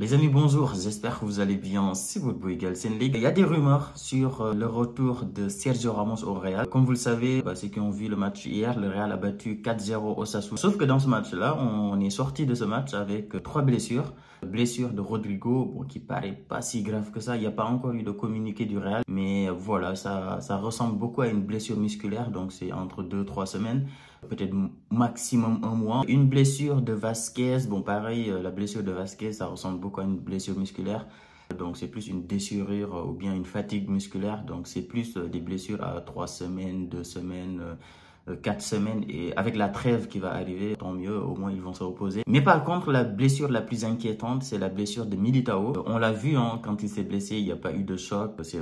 Les amis, bonjour, j'espère que vous allez bien. C'est votre boy Galsen League. Il y a des rumeurs sur le retour de Sergio Ramos au Real. Comme vous le savez, ceux qui ont vu le match hier, le Real a battu 4-0 Osasuna. Sauf que dans ce match-là, on est sorti de ce match avec trois blessures. Blessure de Rodrigo, qui paraît pas si grave que ça. Il n'y a pas encore eu de communiqué du Real. Mais voilà, ça ressemble beaucoup à une blessure musculaire. Donc c'est entre 2-3 semaines. Peut-être maximum un mois. Une blessure de Vasquez, pareil, la blessure de Vasquez, ça ressemble beaucoup à une blessure musculaire. Donc c'est plus une déchirure ou bien une fatigue musculaire. Donc c'est plus des blessures à 3 semaines, 2 semaines, 4 semaines. Et avec la trêve qui va arriver, tant mieux, au moins ils vont se reposer. Mais par contre, la blessure la plus inquiétante, c'est la blessure de Militao. On l'a vu, quand il s'est blessé, il n'y a pas eu de choc. C'est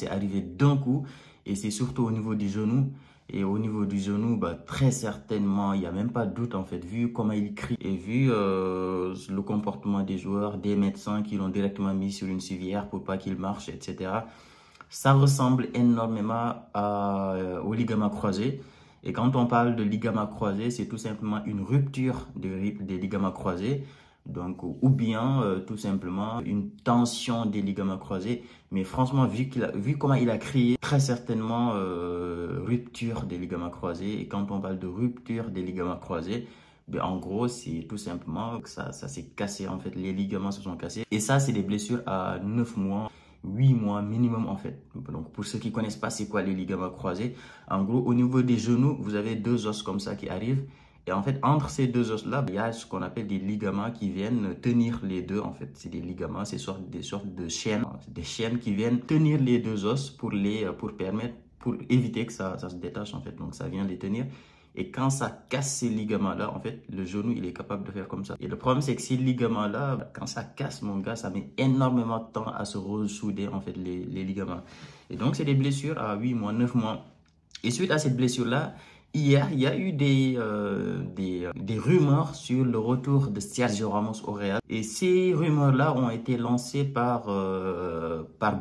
arrivé d'un coup. Et c'est surtout au niveau du genou. Et au niveau du genou, très certainement, il n'y a même pas de doute en fait, vu comment il crie et vu le comportement des joueurs, des médecins qui l'ont directement mis sur une civière pour pas qu'il marche, etc. Ça ressemble énormément au ligament croisé. Et quand on parle de ligament croisé, c'est tout simplement une rupture des ligaments croisés. Donc, ou bien tout simplement une tension des ligaments croisés. Mais franchement, vu comment il a crié, très certainement rupture des ligaments croisés. Et quand on parle de rupture des ligaments croisés, en gros, c'est tout simplement que ça s'est cassé en fait. Les ligaments se sont cassés. Et ça, c'est des blessures à 9 mois. 8 mois minimum en fait. Donc pour ceux qui connaissent pas c'est quoi les ligaments croisés, en gros au niveau des genoux, vous avez deux os comme ça qui arrivent. Et en fait, entre ces deux os-là, il y a ce qu'on appelle des ligaments qui viennent tenir les deux. En fait, c'est des ligaments, c'est des sortes de chaînes, des chaînes qui viennent tenir les deux os pour éviter que ça se détache en fait. Donc ça vient les tenir. Et quand ça casse ces ligaments-là, en fait, le genou, il est capable de faire comme ça. Et le problème, c'est que ces ligaments-là, quand ça casse, mon gars, ça met énormément de temps à se ressouder, en fait, les ligaments. Et donc, c'est des blessures à 8 mois, 9 mois. Et suite à cette blessure-là, hier, il y a eu des rumeurs sur le retour de Sergio Ramos au Real. Et ces rumeurs-là ont été lancées par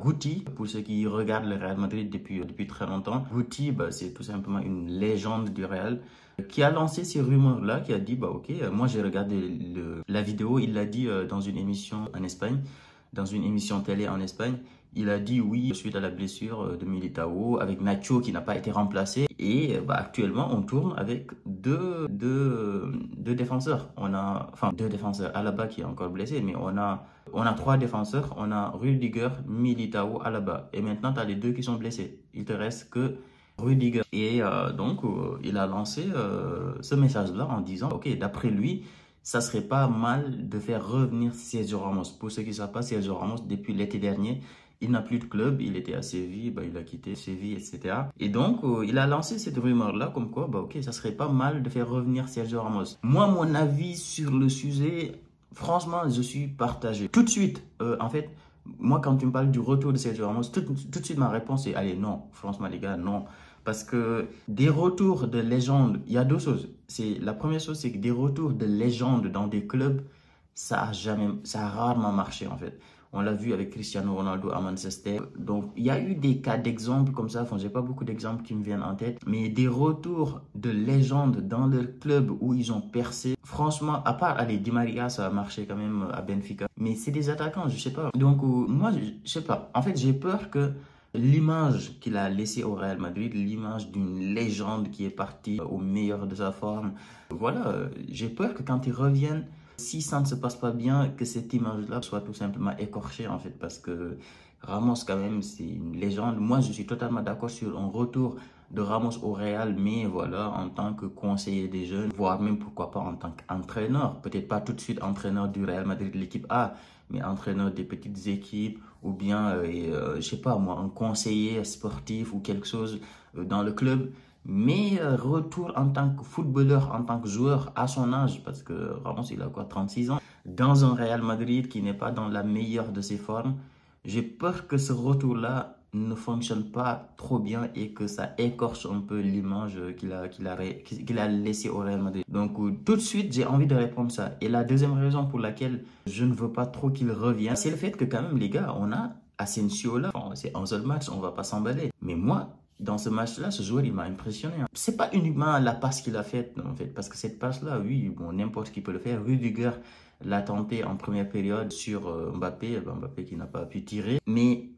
Guti. Pour ceux qui regardent le Real Madrid depuis très longtemps, Guti, c'est tout simplement une légende du Real qui a lancé ces rumeurs-là, qui a dit, ok, moi j'ai regardé la vidéo, il l'a dit dans une émission en Espagne, dans une émission télé en Espagne. Il a dit oui suite à la blessure de Militao avec Nacho qui n'a pas été remplacé. Et actuellement, on tourne avec deux défenseurs. Deux défenseurs. Alaba qui est encore blessé, mais on a trois défenseurs. On a Rudiger, Militao, Alaba. Et maintenant, tu as les deux qui sont blessés. Il te reste que Rudiger. Et donc, il a lancé ce message-là en disant, ok, d'après lui, ça serait pas mal de faire revenir Sergio Ramos. Pour ceux qui ne savent pas, Sergio Ramos, depuis l'été dernier, il n'a plus de club, il était à Séville, il a quitté Séville, etc. Et donc, il a lancé cette rumeur-là, comme quoi, ok, ça serait pas mal de faire revenir Sergio Ramos. Moi, mon avis sur le sujet, franchement, je suis partagé. Tout de suite, en fait, moi, quand tu me parles du retour de Sergio Ramos, tout de suite, ma réponse est, allez, non, franchement, les gars, non. Parce que des retours de légende, il y a deux choses. La première chose, c'est que des retours de légende dans des clubs, ça a rarement marché, en fait. On l'a vu avec Cristiano Ronaldo à Manchester. Donc, il y a eu des cas d'exemples comme ça. J'ai pas beaucoup d'exemples qui me viennent en tête. Mais des retours de légende dans leur club où ils ont percé. Franchement, à part, Di Maria, ça a marché quand même à Benfica. Mais c'est des attaquants, je sais pas. Donc, moi, je sais pas. En fait, j'ai peur que l'image qu'il a laissée au Real Madrid, l'image d'une légende qui est partie au meilleur de sa forme. Voilà, j'ai peur que quand ils reviennent, si ça ne se passe pas bien, que cette image-là soit tout simplement écorchée en fait, parce que Ramos quand même c'est une légende. Moi je suis totalement d'accord sur un retour de Ramos au Real, mais voilà, en tant que conseiller des jeunes, voire même pourquoi pas en tant qu'entraîneur, peut-être pas tout de suite entraîneur du Real Madrid l'équipe A, mais entraîneur des petites équipes, ou bien, je sais pas moi, un conseiller sportif ou quelque chose dans le club. Mais retour en tant que footballeur, en tant que joueur à son âge, parce que Ramos il a quoi, 36 ans, dans un Real Madrid qui n'est pas dans la meilleure de ses formes, j'ai peur que ce retour-là ne fonctionne pas trop bien et que ça écorche un peu l'image qu'il a laissée au Real Madrid. Donc tout de suite, j'ai envie de répondre ça. Et la deuxième raison pour laquelle je ne veux pas trop qu'il revienne, c'est le fait que quand même les gars, on a Asensio là, c'est un seul match, on va pas s'emballer. Mais moi, dans ce match-là, ce joueur, il m'a impressionné. C'est pas uniquement la passe qu'il a faite, en fait, parce que cette passe-là, oui, n'importe qui peut le faire. Rudiger, l'a tenté en première période sur Mbappé, Mbappé qui n'a pas pu tirer. Mais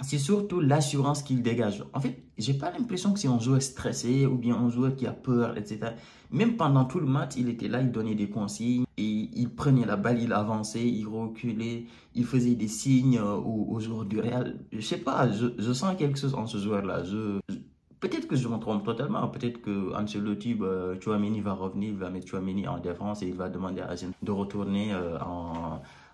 c'est surtout l'assurance qu'il dégage. En fait, j'ai pas l'impression que c'est un joueur stressé ou bien un joueur qui a peur, etc. Même pendant tout le match, il était là, il donnait des consignes, et il prenait la balle, il avançait, il reculait, il faisait des signes aux joueurs du Real. Je sais pas, je sens quelque chose en ce joueur-là. Peut-être que je me trompe totalement. Peut-être que Ancelotti, Tchouaméni va revenir, il va mettre Tchouaméni en défense et il va demander à Hazard de retourner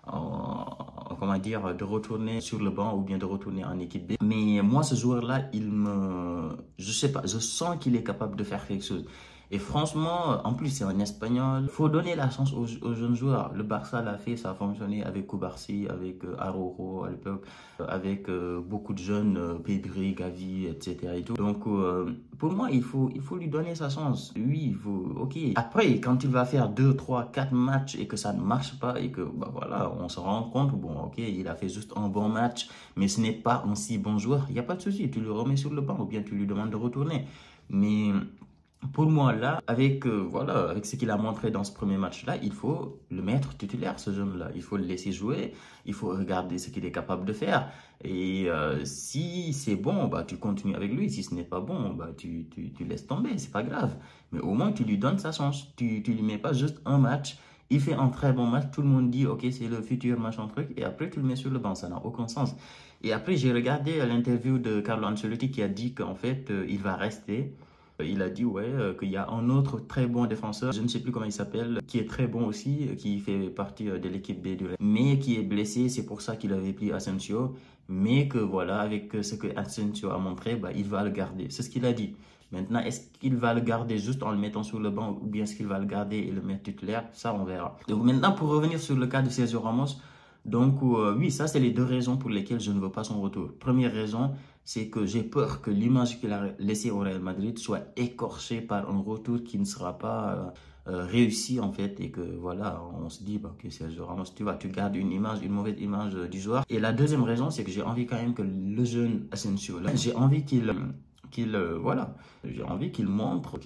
comment dire, de retourner sur le banc ou bien de retourner en équipe B. Mais moi, ce joueur-là, je sais pas, je sens qu'il est capable de faire quelque chose. Et franchement, en plus, c'est un Espagnol. Faut donner la chance aux jeunes joueurs. Le Barça l'a fait, ça a fonctionné avec Cubarsí, avec Araujo à l'époque, avec beaucoup de jeunes, Pedri, Gavi, etc. Et tout. Donc, pour moi, il faut lui donner sa chance. Oui, il faut, ok. Après, quand il va faire 2, 3, 4 matchs et que ça ne marche pas et que, bah voilà, on se rend compte, bon, ok, il a fait juste un bon match, mais ce n'est pas un si bon joueur, il n'y a pas de souci. Tu le remets sur le banc ou bien tu lui demandes de retourner. Mais pour moi, là, voilà, avec ce qu'il a montré dans ce premier match-là, il faut le mettre titulaire, ce jeune-là. Il faut le laisser jouer, il faut regarder ce qu'il est capable de faire. Et si c'est bon, bah, tu continues avec lui. Si ce n'est pas bon, bah, tu laisses tomber, c'est pas grave. Mais au moins, tu lui donnes sa chance. Tu lui mets pas juste un match. Il fait un très bon match, tout le monde dit, ok, c'est le futur, machin truc. Et après, tu le mets sur le banc, ça n'a aucun sens. Et après, j'ai regardé l'interview de Carlo Ancelotti qui a dit qu'en fait, il va rester. Il a dit qu'il y a un autre très bon défenseur, je ne sais plus comment il s'appelle, qui est très bon aussi, qui fait partie de l'équipe B du Real, mais qui est blessé, c'est pour ça qu'il avait pris Asensio, mais que voilà, avec ce que Asensio a montré, bah, il va le garder. C'est ce qu'il a dit. Maintenant, est-ce qu'il va le garder juste en le mettant sur le banc ou bien est-ce qu'il va le garder et le mettre titulaire? Ça, on verra. Donc maintenant, pour revenir sur le cas de Sergio Ramos, donc oui, ça c'est les deux raisons pour lesquelles je ne veux pas son retour. Première raison, c'est que j'ai peur que l'image qu'il a laissée au Real Madrid soit écorchée par un retour qui ne sera pas réussi en fait et que voilà, on se dit bah, ok Sergio Ramos, tu gardes une mauvaise image du joueur. Et la deuxième raison, c'est que j'ai envie quand même que le jeune Asensio là, j'ai envie voilà, j'ai envie qu'il montre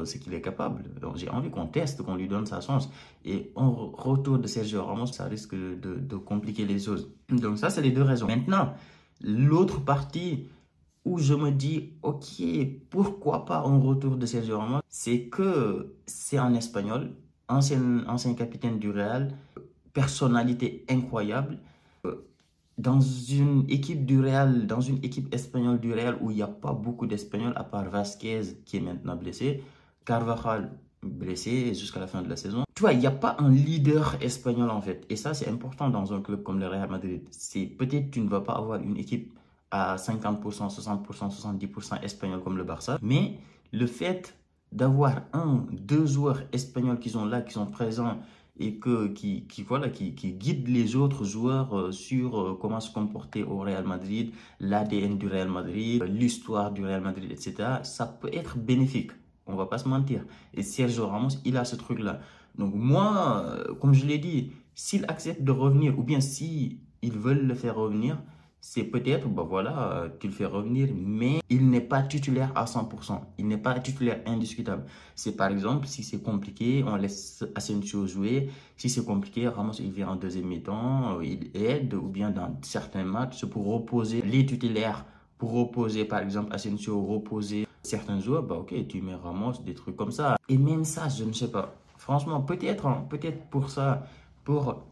ce qu'il est capable. J'ai envie qu'on teste, qu'on lui donne sa chance. Et un retour de Sergio Ramos, ça risque de compliquer les choses. Donc ça, c'est les deux raisons. Maintenant, l'autre partie où je me dis, ok, pourquoi pas un retour de Sergio Ramos, c'est que c'est un Espagnol, ancien capitaine du Real, personnalité incroyable. Dans une équipe du Real, dans une équipe espagnole du Real où il n'y a pas beaucoup d'Espagnols à part Vasquez qui est maintenant blessé, Carvajal blessé jusqu'à la fin de la saison. Tu vois, il n'y a pas un leader espagnol en fait. Et ça, c'est important dans un club comme le Real Madrid. C'est peut-être tu ne vas pas avoir une équipe à 50%, 60%, 70% espagnol comme le Barça. Mais le fait d'avoir 2 joueurs espagnols qui sont là, qui sont présents, et qui guide les autres joueurs sur comment se comporter au Real Madrid, l'ADN du Real Madrid, l'histoire du Real Madrid, etc. Ça peut être bénéfique, on va pas se mentir. Et Sergio Ramos, il a ce truc-là. Donc moi, comme je l'ai dit, s'il accepte de revenir, ou bien si ils veulent le faire revenir, c'est peut-être, bah voilà, tu le fais revenir, mais il n'est pas titulaire à 100%. Il n'est pas titulaire indiscutable. C'est par exemple, si c'est compliqué, on laisse Asensio jouer. Si c'est compliqué, Ramos, il vient en deuxième mi-temps, il aide, ou bien dans certains matchs, pour reposer les titulaires, pour reposer par exemple Asensio, reposer certains joueurs, bah ok, tu mets Ramos, des trucs comme ça. Et même ça, je ne sais pas. Franchement, peut-être pour ça, pour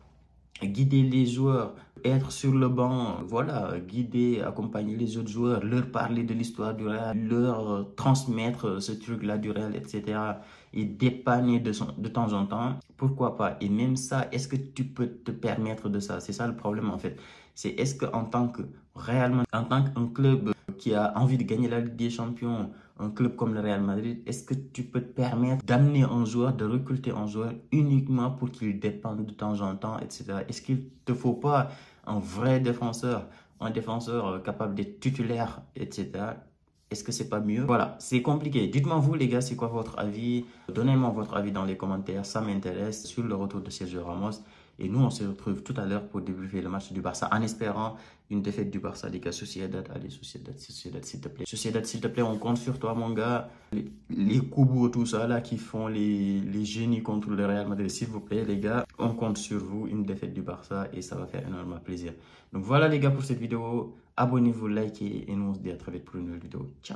guider les joueurs, être sur le banc, voilà, guider, accompagner les autres joueurs, leur parler de l'histoire du Real, leur transmettre ce truc-là du Real, etc. Et dépanner de temps en temps, pourquoi pas? Et même ça, est-ce que tu peux te permettre de ça? C'est ça le problème en fait. C'est est-ce qu'en tant que réellement, en tant qu'un club qui a envie de gagner la Ligue des Champions, un club comme le Real Madrid, est-ce que tu peux te permettre d'amener un joueur, de recruter un joueur uniquement pour qu'il dépende de temps en temps, etc. Est-ce qu'il ne te faut pas un vrai défenseur, un défenseur capable d'être titulaire, etc. Est-ce que c'est pas mieux? Voilà, c'est compliqué. Dites-moi vous les gars, c'est quoi votre avis? Donnez-moi votre avis dans les commentaires, ça m'intéresse sur le retour de Sergio Ramos. Et nous, on se retrouve tout à l'heure pour débriefer le match du Barça en espérant une défaite du Barça, les gars. Sociedad, allez, Sociedad, s'il te plaît. Sociedad, s'il te plaît, on compte sur toi, mon gars. Les Kubo, tout ça, là, qui font les génies contre le Real Madrid, s'il vous plaît, les gars, on compte sur vous. Une défaite du Barça et ça va faire énormément plaisir. Donc voilà, les gars, pour cette vidéo. Abonnez-vous, likez et nous on se dit à très vite pour une nouvelle vidéo. Ciao.